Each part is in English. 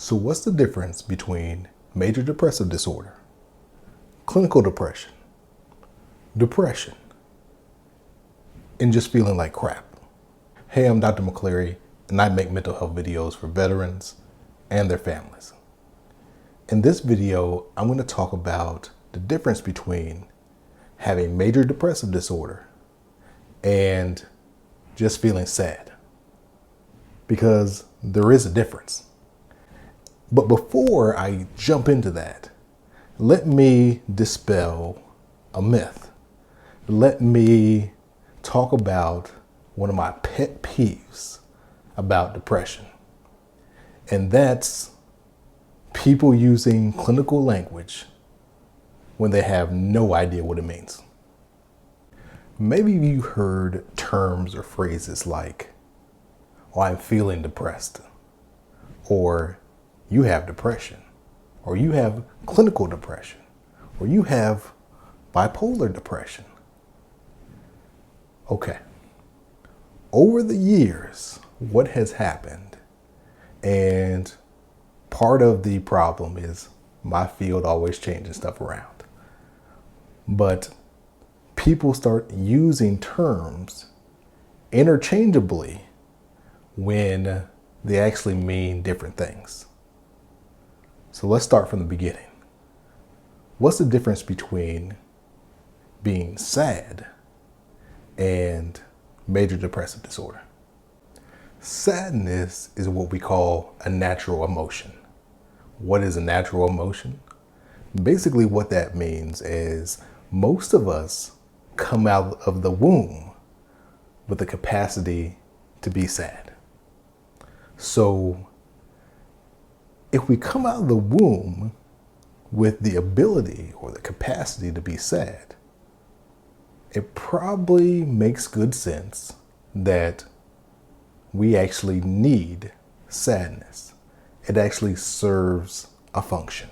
So what's the difference between major depressive disorder, clinical depression, depression, and just feeling like crap? Hey, I'm Dr. McCleary, and I make mental health videos for veterans and their families. In this video, I'm going to talk about the difference between having major depressive disorder and just feeling sad, because there is a difference. But before I jump into that, let me dispel a myth. Let me talk about one of my pet peeves about depression. And that's people using clinical language when they have no idea what it means. Maybe you heard terms or phrases like, "Oh, I'm feeling depressed," or "you have depression," or "you have clinical depression," or "you have bipolar depression." Okay. Over the years, what has happened, and part of the problem is my field always changing stuff around, but people start using terms interchangeably when they actually mean different things. So let's start from the beginning. What's the difference between being sad and major depressive disorder? Sadness is what we call a natural emotion. What is a natural emotion? Basically, what that means is most of us come out of the womb with the capacity to be sad. So if we come out of the womb with the ability or the capacity to be sad, it probably makes good sense that we actually need sadness. It actually serves a function.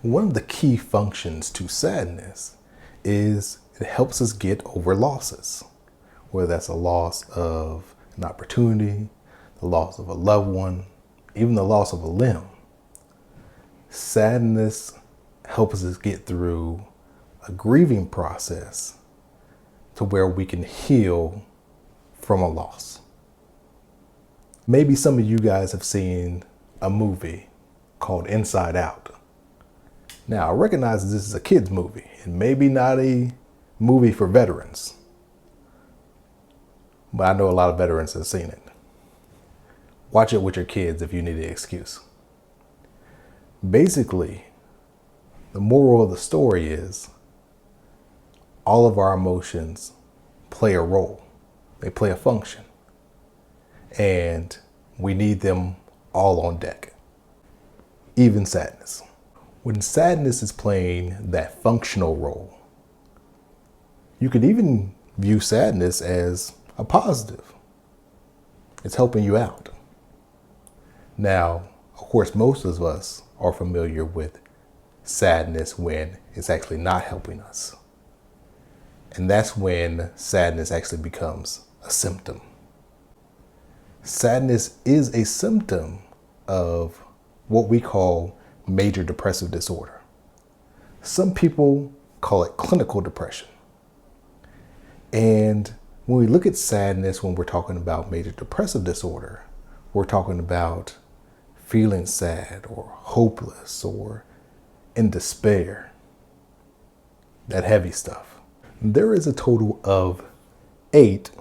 One of the key functions to sadness is it helps us get over losses, whether that's a loss of an opportunity, the loss of a loved one, even the loss of a limb. Sadness helps us get through a grieving process to where we can heal from a loss. Maybe some of you guys have seen a movie called Inside Out. Now, I recognize this is a kid's movie and maybe not a movie for veterans, but I know a lot of veterans have seen it. Watch it with your kids if you need an excuse. Basically, the moral of the story is all of our emotions play a role. They play a function. And we need them all on deck. Even sadness. When sadness is playing that functional role, you could even view sadness as a positive. It's helping you out. Now, of course, most of us are familiar with sadness when it's actually not helping us. And that's when sadness actually becomes a symptom. Sadness is a symptom of what we call major depressive disorder. Some people call it clinical depression. And when we look at sadness, when we're talking about major depressive disorder, we're talking about feeling sad or hopeless or in despair, that heavy stuff. There is a total of eight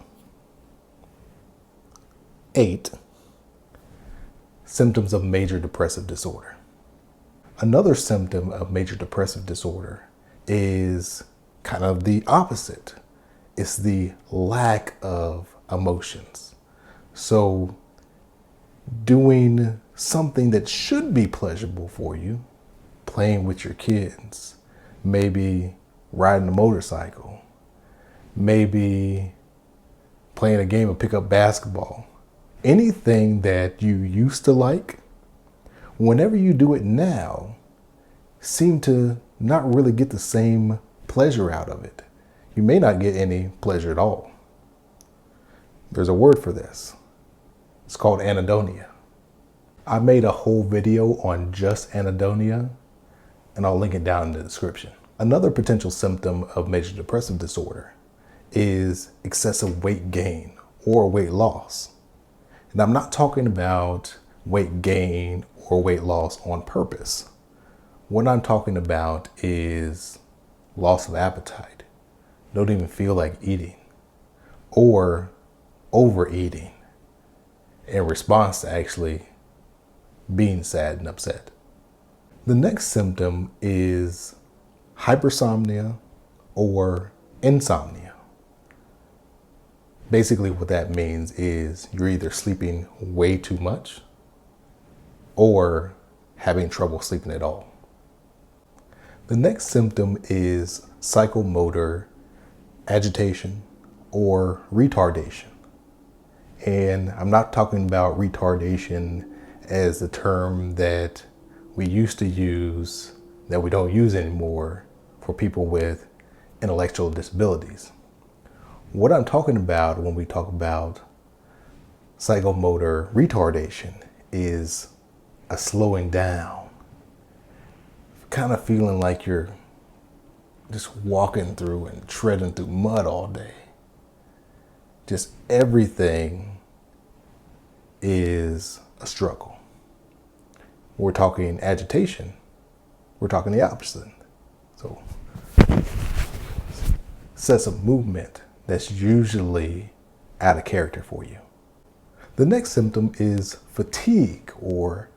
symptoms of major depressive disorder. Another symptom of major depressive disorder is kind of the opposite. It's the lack of emotions. So doing something that should be pleasurable for you, playing with your kids, maybe riding a motorcycle, maybe playing a game of pickup basketball, anything that you used to like, whenever you do it now, seem to not really get the same pleasure out of it. You may not get any pleasure at all. There's a word for this. It's called anhedonia. I made a whole video on just anhedonia, and I'll link it down in the description. Another potential symptom of major depressive disorder is excessive weight gain or weight loss. And I'm not talking about weight gain or weight loss on purpose. What I'm talking about is loss of appetite. Don't even feel like eating, or overeating in response to actually being sad and upset. The next symptom is hypersomnia or insomnia. Basically what that means is you're either sleeping way too much or having trouble sleeping at all. The next symptom is psychomotor agitation or retardation. And I'm not talking about retardation as the term that we used to use, that we don't use anymore, for people with intellectual disabilities. What I'm talking about when we talk about psychomotor retardation is a slowing down, kind of feeling like you're just walking through and treading through mud all day. Just everything is a struggle. We're talking agitation, we're talking the opposite. So excessive movement that's usually out of character for you. The next symptom is fatigue or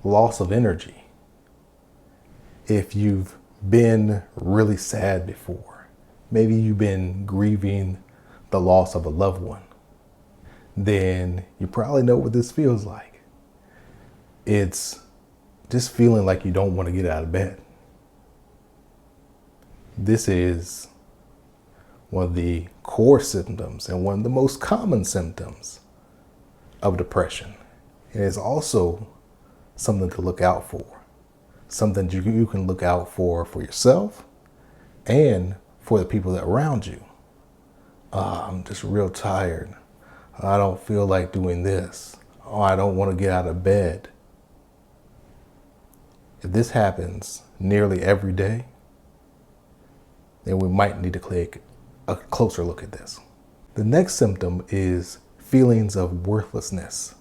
loss of energy. If you've been really sad before, maybe you've been grieving the loss of a loved one, then you probably know what this feels like. It's just feeling like you don't want to get out of bed. This is one of the core symptoms and one of the most common symptoms of depression. It is also something to look out for, something you can look out for yourself and for the people that are around you. I'm just real tired. I don't feel like doing this. Oh, I don't want to get out of bed. If this happens nearly every day, then we might need to take a closer look at this. The next symptom is feelings of worthlessness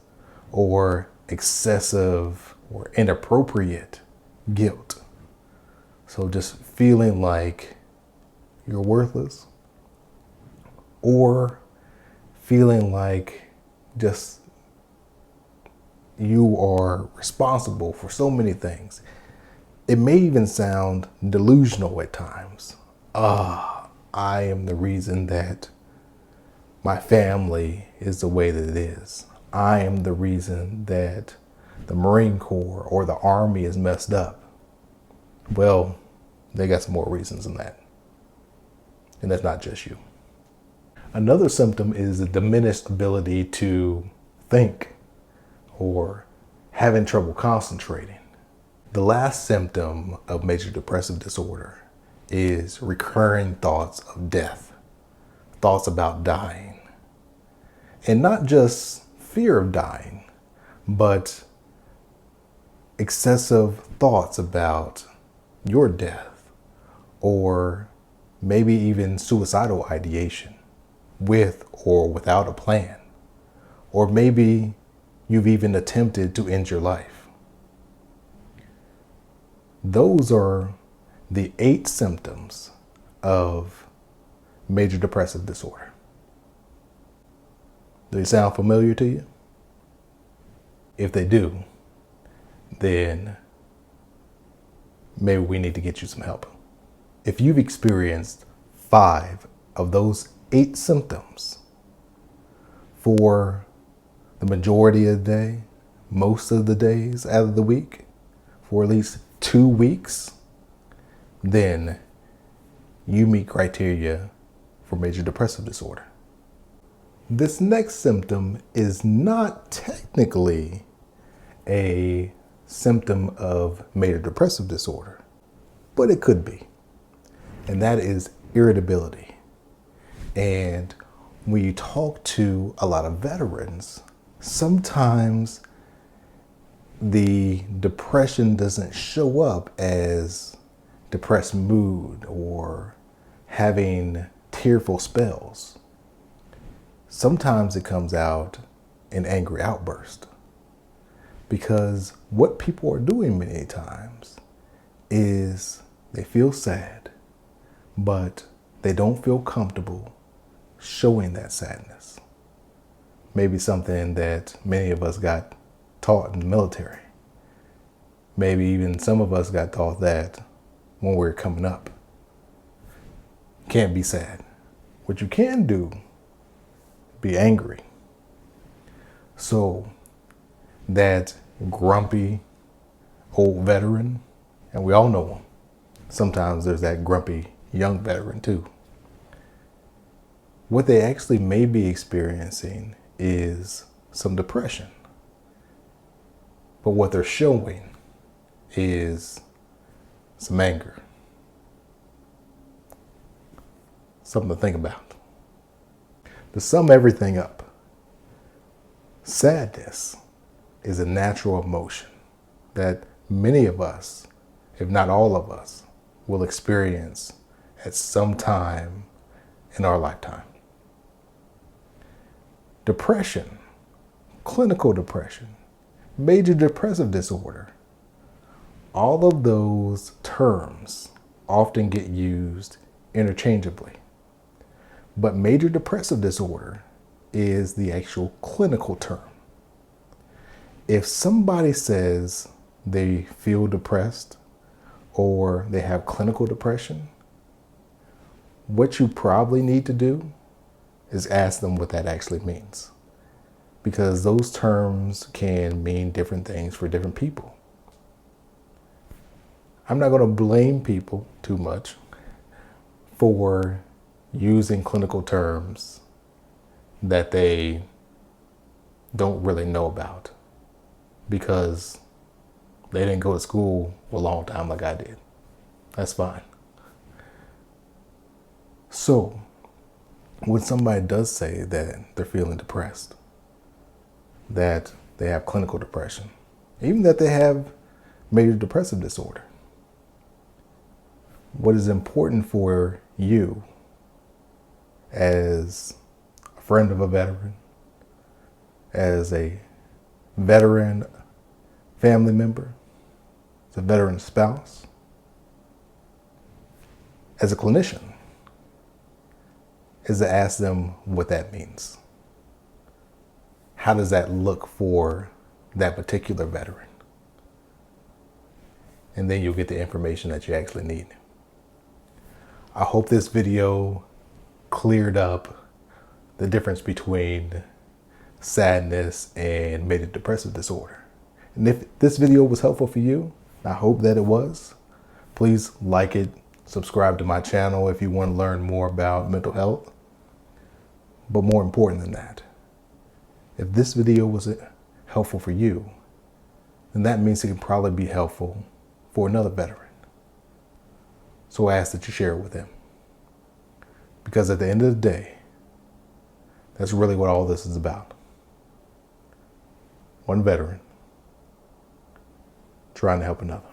or excessive or inappropriate guilt. So just feeling like you're worthless, or feeling like just you are responsible for so many things. It may even sound delusional at times. I am the reason that my family is the way that it is. I am the reason that the Marine Corps or the Army is messed up. Well, they got some more reasons than that. And that's not just you. Another symptom is the diminished ability to think or having trouble concentrating. The last symptom of major depressive disorder is recurring thoughts of death, thoughts about dying. And not just fear of dying, but excessive thoughts about your death, or maybe even suicidal ideation with or without a plan. Or maybe you've even attempted to end your life. Those are the 8 symptoms of major depressive disorder. Do they sound familiar to you? If they do, then maybe we need to get you some help. If you've experienced 5 of those 8 symptoms for the majority of the day, most of the days out of the week, for at least 2 weeks, then you meet criteria for major depressive disorder. This next symptom is not technically a symptom of major depressive disorder, but it could be. And that is irritability. And when you talk to a lot of veterans, sometimes the depression doesn't show up as depressed mood or having tearful spells. Sometimes it comes out in angry outburst, because what people are doing many times is they feel sad, but they don't feel comfortable showing that sadness. Maybe something that many of us got taught in the military. Maybe even some of us got taught that when we were coming up. Can't be sad. What you can do, be angry. So that grumpy old veteran, and we all know him. Sometimes there's that grumpy young veteran too. What they actually may be experiencing is some depression. But what they're showing is some anger. Something to think about. To sum everything up, sadness is a natural emotion that many of us, if not all of us, will experience at some time in our lifetime. Depression, clinical depression, major depressive disorder, all of those terms often get used interchangeably. But major depressive disorder is the actual clinical term. If somebody says they feel depressed or they have clinical depression, what you probably need to do is ask them what that actually means, because those terms can mean different things for different people. I'm not going to blame people too much for using clinical terms that they don't really know about, because they didn't go to school a long time like I did. That's fine. So when somebody does say that they're feeling depressed, that they have clinical depression, even that they have major depressive disorder, what is important for you as a friend of a veteran, as a veteran family member, as a veteran spouse, as a clinician, is to ask them what that means. How does that look for that particular veteran? And then you'll get the information that you actually need. I hope this video cleared up the difference between sadness and major depressive disorder. And if this video was helpful for you, I hope that it was. Please like it, subscribe to my channel if you want to learn more about mental health. But more important than that, if this video was helpful for you, then that means it can probably be helpful for another veteran. So I ask that you share it with them. Because at the end of the day, that's really what all this is about. One veteran trying to help another.